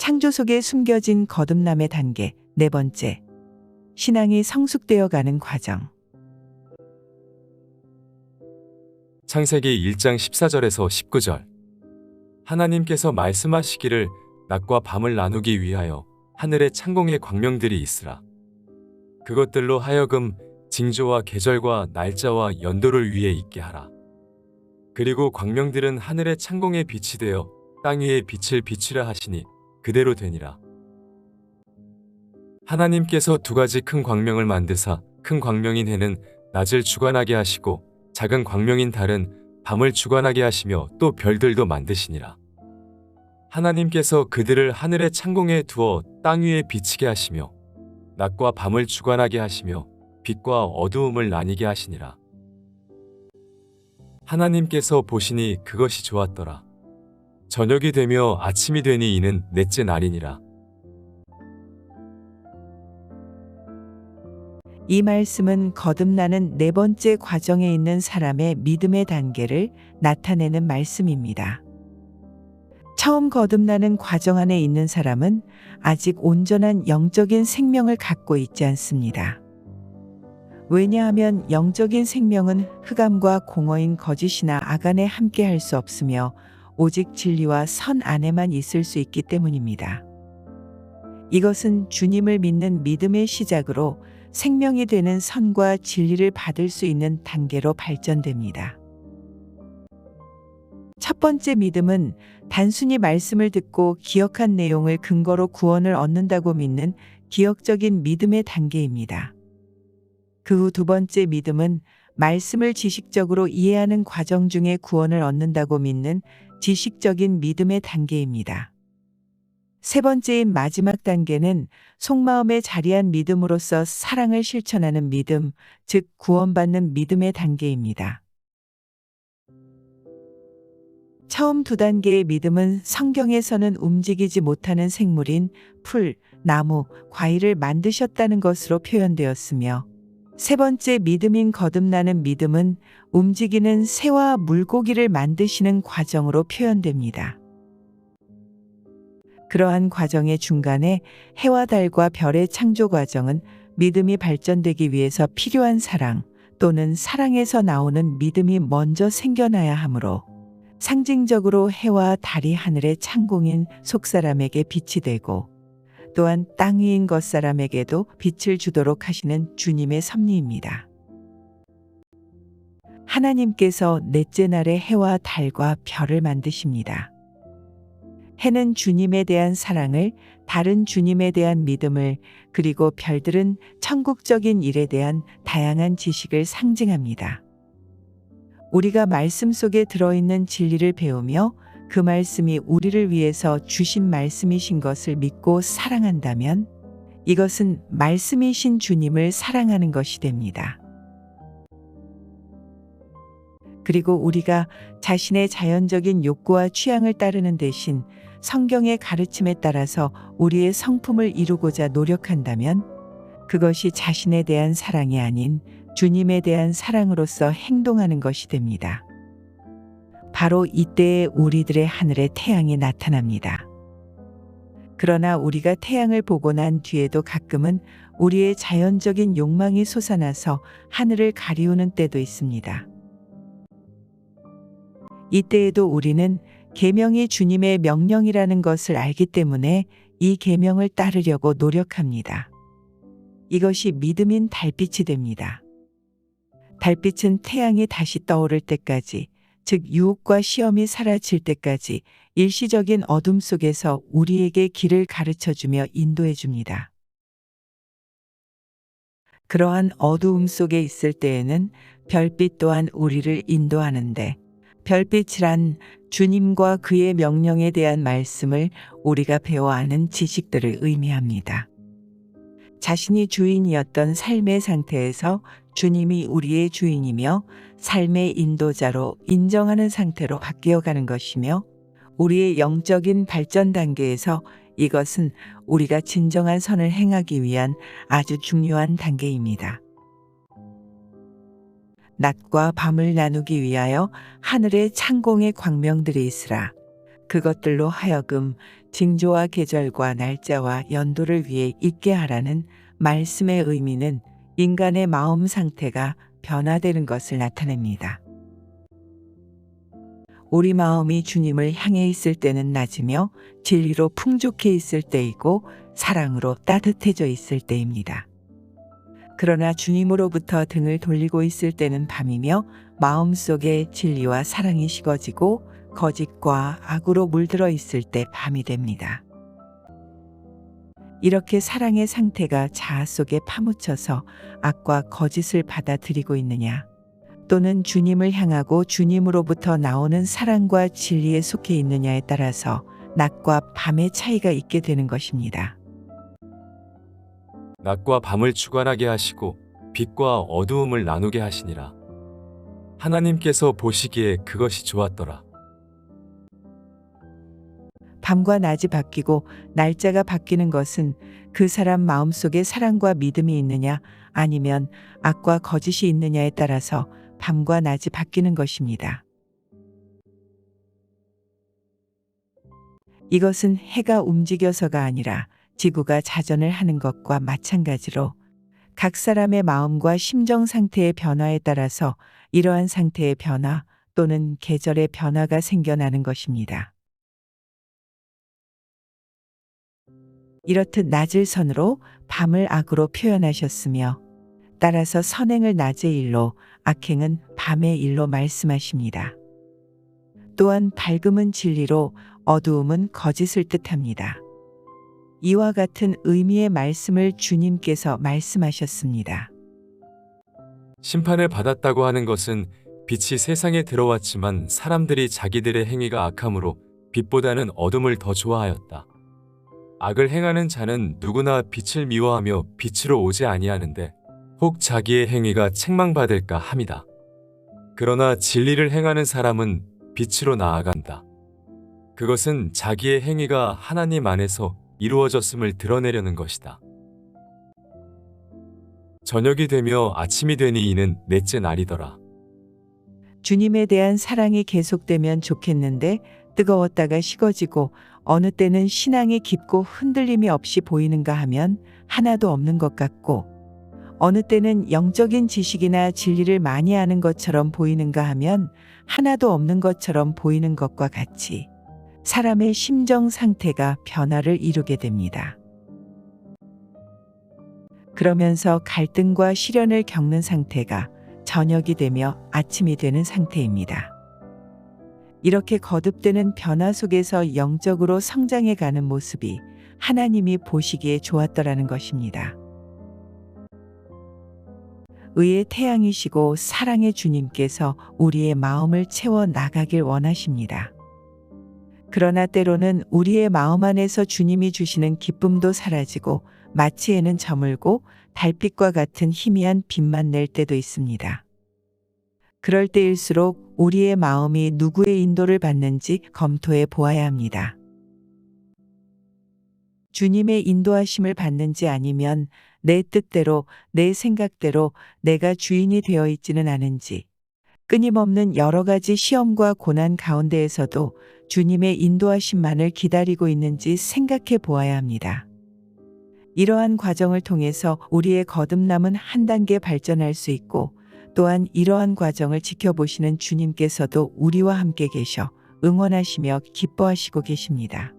창조 속에 숨겨진 거듭남의 단계. 네 번째, 신앙이 성숙되어 가는 과정. 창세기 1장 14절에서 19절. 하나님께서 말씀하시기를 낮과 밤을 나누기 위하여 하늘에 창공의 광명들이 있으라. 그것들로 하여금 징조와 계절과 날짜와 연도를 위에 있게 하라. 그리고 광명들은 하늘의 창공에 빛이 되어 땅 위에 빛을 비추려 하시니 그대로 되니라. 하나님께서 두 가지 큰 광명을 만드사 큰 광명인 해는 낮을 주관하게 하시고 작은 광명인 달은 밤을 주관하게 하시며 또 별들도 만드시니라. 하나님께서 그들을 하늘의 창공에 두어 땅 위에 비치게 하시며 낮과 밤을 주관하게 하시며 빛과 어두움을 나뉘게 하시니라. 하나님께서 보시니 그것이 좋았더라. 저녁이 되며 아침이 되니 이는 넷째 날이니라. 이 말씀은 거듭나는 네 번째 과정에 있는 사람의 믿음의 단계를 나타내는 말씀입니다. 처음 거듭나는 과정 안에 있는 사람은 아직 온전한 영적인 생명을 갖고 있지 않습니다. 왜냐하면 영적인 생명은 흑암과 공허인 거짓이나 악안에 함께 할 수 없으며 오직 진리와 선 안에만 있을 수 있기 때문입니다. 이것은 주님을 믿는 믿음의 시작으로 생명이 되는 선과 진리를 받을 수 있는 단계로 발전됩니다. 첫 번째 믿음은 단순히 말씀을 듣고 기억한 내용을 근거로 구원을 얻는다고 믿는 기억적인 믿음의 단계입니다. 그 후 두 번째 믿음은 말씀을 지식적으로 이해하는 과정 중에 구원을 얻는다고 믿는 지식적인 믿음의 단계입니다. 세 번째인 마지막 단계는 속마음에 자리한 믿음으로써 사랑을 실천하는 믿음, 즉 구원받는 믿음의 단계입니다. 처음 두 단계의 믿음은 성경에서는 움직이지 못하는 생물인 풀, 나무, 과일을 만드셨다는 것으로 표현되었으며 세 번째 믿음인 거듭나는 믿음은 움직이는 새와 물고기를 만드시는 과정으로 표현됩니다. 그러한 과정의 중간에 해와 달과 별의 창조 과정은 믿음이 발전되기 위해서 필요한 사랑 또는 사랑에서 나오는 믿음이 먼저 생겨나야 하므로 상징적으로 해와 달이 하늘의 창공인 속사람에게 빛이 되고 또한 땅 위인 겉사람에게도 빛을 주도록 하시는 주님의 섭리입니다. 하나님께서 넷째 날에 해와 달과 별을 만드십니다. 해는 주님에 대한 사랑을, 달은 주님에 대한 믿음을, 그리고 별들은 천국적인 일에 대한 다양한 지식을 상징합니다. 우리가 말씀 속에 들어있는 진리를 배우며 그 말씀이 우리를 위해서 주신 말씀이신 것을 믿고 사랑한다면 이것은 말씀이신 주님을 사랑하는 것이 됩니다. 그리고 우리가 자신의 자연적인 욕구와 취향을 따르는 대신 성경의 가르침에 따라서 우리의 성품을 이루고자 노력한다면 그것이 자신에 대한 사랑이 아닌 주님에 대한 사랑으로서 행동하는 것이 됩니다. 바로 이때에 우리들의 하늘에 태양이 나타납니다. 그러나 우리가 태양을 보고 난 뒤에도 가끔은 우리의 자연적인 욕망이 솟아나서 하늘을 가리우는 때도 있습니다. 이때에도 우리는 계명이 주님의 명령이라는 것을 알기 때문에 이 계명을 따르려고 노력합니다. 이것이 믿음인 달빛이 됩니다. 달빛은 태양이 다시 떠오를 때까지, 즉 유혹과 시험이 사라질 때까지 일시적인 어둠 속에서 우리에게 길을 가르쳐주며 인도해줍니다. 그러한 어두움 속에 있을 때에는 별빛 또한 우리를 인도하는데, 별빛이란 주님과 그의 명령에 대한 말씀을 우리가 배워 아는 지식들을 의미합니다. 자신이 주인이었던 삶의 상태에서 주님이 우리의 주인이며 삶의 인도자로 인정하는 상태로 바뀌어가는 것이며, 우리의 영적인 발전 단계에서 이것은 우리가 진정한 선을 행하기 위한 아주 중요한 단계입니다. 낮과 밤을 나누기 위하여 하늘에 창공의 광명들이 있으라. 그것들로 하여금 징조와 계절과 날짜와 연도를 위해 있게 하라는 말씀의 의미는 인간의 마음 상태가 변화되는 것을 나타냅니다. 우리 마음이 주님을 향해 있을 때는 낮으며 진리로 풍족해 있을 때이고 사랑으로 따뜻해져 있을 때입니다. 그러나 주님으로부터 등을 돌리고 있을 때는 밤이며 마음속에 진리와 사랑이 식어지고 거짓과 악으로 물들어 있을 때 밤이 됩니다. 이렇게 사랑의 상태가 자아 속에 파묻혀서 악과 거짓을 받아들이고 있느냐, 또는 주님을 향하고 주님으로부터 나오는 사랑과 진리에 속해 있느냐에 따라서 낮과 밤의 차이가 있게 되는 것입니다. 낮과 밤을 주관하게 하시고 빛과 어두움을 나누게 하시니라. 하나님께서 보시기에 그것이 좋았더라. 밤과 낮이 바뀌고 날짜가 바뀌는 것은 그 사람 마음속에 사랑과 믿음이 있느냐 아니면 악과 거짓이 있느냐에 따라서 밤과 낮이 바뀌는 것입니다. 이것은 해가 움직여서가 아니라 지구가 자전을 하는 것과 마찬가지로 각 사람의 마음과 심정 상태의 변화에 따라서 이러한 상태의 변화 또는 계절의 변화가 생겨나는 것입니다. 이렇듯 낮을 선으로 밤을 악으로 표현하셨으며 따라서 선행을 낮의 일로 악행은 밤의 일로 말씀하십니다. 또한 밝음은 진리로 어두움은 거짓을 뜻합니다. 이와 같은 의미의 말씀을 주님께서 말씀하셨습니다. 심판을 받았다고 하는 것은 빛이 세상에 들어왔지만 사람들이 자기들의 행위가 악함으로 빛보다는 어둠을 더 좋아하였다. 악을 행하는 자는 누구나 빛을 미워하며 빛으로 오지 아니하는데 혹 자기의 행위가 책망받을까 함이다. 그러나 진리를 행하는 사람은 빛으로 나아간다. 그것은 자기의 행위가 하나님 안에서 이루어졌음을 드러내려는 것이다. 저녁이 되며 아침이 되니 이는 넷째 날이더라. 주님에 대한 사랑이 계속되면 좋겠는데 뜨거웠다가 식어지고 어느 때는 신앙이 깊고 흔들림이 없이 보이는가 하면 하나도 없는 것 같고 어느 때는 영적인 지식이나 진리를 많이 아는 것처럼 보이는가 하면 하나도 없는 것처럼 보이는 것과 같이 사람의 심정 상태가 변화를 이루게 됩니다. 그러면서 갈등과 시련을 겪는 상태가 저녁이 되며 아침이 되는 상태입니다. 이렇게 거듭되는 변화 속에서 영적으로 성장해 가는 모습이 하나님이 보시기에 좋았더라는 것입니다. 의의 태양이시고 사랑의 주님께서 우리의 마음을 채워 나가길 원하십니다. 그러나 때로는 우리의 마음 안에서 주님이 주시는 기쁨도 사라지고 마치에는 저물고 달빛과 같은 희미한 빛만 낼 때도 있습니다. 그럴 때일수록 우리의 마음이 누구의 인도를 받는지 검토해 보아야 합니다. 주님의 인도하심을 받는지 아니면 내 뜻대로, 내 생각대로 내가 주인이 되어 있지는 않은지, 끊임없는 여러 가지 시험과 고난 가운데에서도 주님의 인도하심만을 기다리고 있는지 생각해 보아야 합니다. 이러한 과정을 통해서 우리의 거듭남은 한 단계 발전할 수 있고 또한 이러한 과정을 지켜보시는 주님께서도 우리와 함께 계셔 응원하시며 기뻐하시고 계십니다.